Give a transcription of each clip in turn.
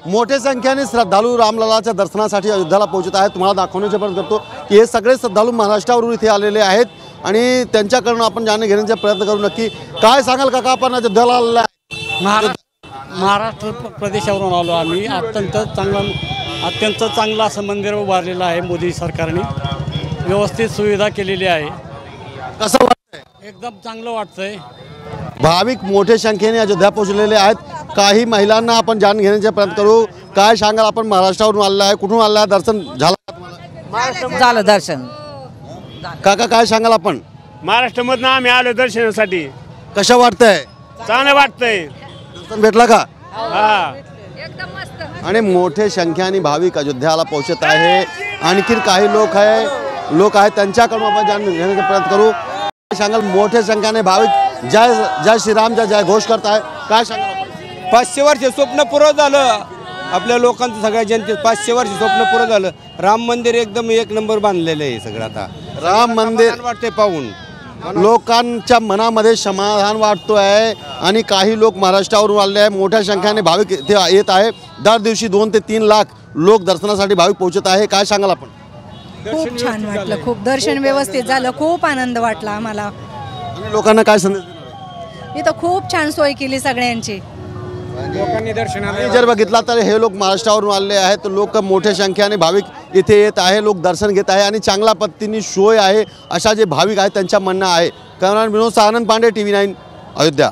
मोठ्या संख्येने श्रद्धाळू रामललाच्या दर्शनासाठी अयोध्याला पोहोचत आहेत। तुम्हाला दाखवण्याचा प्रयत्न करतो की हे सगळे श्रद्धाळू महाराष्ट्रावरून इथे आलेले आहेत आणि त्यांच्याकडून आपण जाणून घेण्याचा प्रयत्न करू। नक्की काय सांगाल काका, आपण अयोध्याला आलेला आहे? महाराष्ट्र प्रदेशावरून आलो आम्ही। अत्यंत चांगलं असं मंदिर उभारलेलं आहे मोदी सरकारने, व्यवस्थित सुविधा केलेली आहे। कसं वाटतंय? एकदम चांगलं वाटतंय। भाविक मोठ्या संख्येने अयोध्या पोहोचलेले आहेत। काही महिलांना आपण जाणून घेण्याचा प्रयत्न करू। काय सांगाल, आपण महाराष्ट्रावरून आलेला आहे, कुठून आला आहे, दर्शन झालं का तुम्हाला? झालं दर्शन। काका काय सांगाल, आपण महाराष्ट्रामधून आम्ही आलो दर्शनासाठी। कसं वाटतंय? चांगलं वाटतंय। दर्शन भेटला का? हा, आणि मोठ्या संख्येने भाविक अयोध्याला पोहोचत आहे। आणखी काही लोक आहेत त्यांच्याकडून आपण जाणून घेण्याचा प्रयत्न करू। काय सांगाल, मोठ्या संख्येने भाविक जय जय श्रीराम जय घोष करत आहे, काय सांगाल? 500 वर्ष स्वप्न पुरं झालं आपल्या लोकांचं, सगळ्या जनतेत 500 वर्ष स्वप्न पुरं झालं। राम मंदिर एकदम एक नंबर बांधलेलं आहे सगळं। आता राम मंदिर वाटते पाहून लोकांच्या मनामध्ये समाधान वाटतो आहे आणि काही लोक महाराष्ट्रावरून आले आहे। मोठ्या संख्येने भाविक इथे येत आहे। दर दिवशी 2 ते 3 लाख लोक दर्शनासाठी भाविक पोहोचत आहे। काय सांगाल आपण? खूप छान वाटलं, खूप दर्शन व्यवस्थित झालं, खूप आनंद वाटला आम्हाला। आणि लोकांना काय संदेश देणार? इथं खूप छान सोय केली सगळ्यांची। लोकांनी दर्शनाला जर बघितला तर हे लोक महाराष्ट्रावरून आले आहेत। लोक मोठ्या संख्येने भाविक इथे येत आहे, लोक दर्शन घेत आहे आणि चांगल्या पद्धतीने सोय आहे अशा जे भाविक आहेत त्यांच्या म्हणणं आहे। कॅमेरामॅन विनोद आनंद पांडे, TV9 अयोध्या।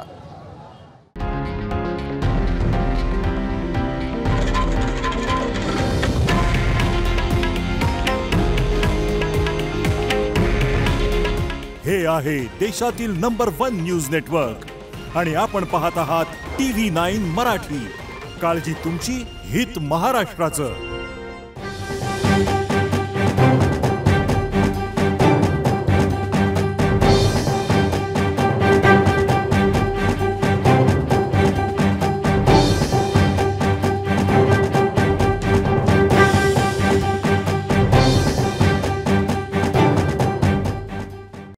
हे आहे देशातील नंबर 1 न्यूज नेटवर्क आणि आपण पाहत आहात TV9 मराठी। काळजी तुमची, हित महाराष्ट्राचं।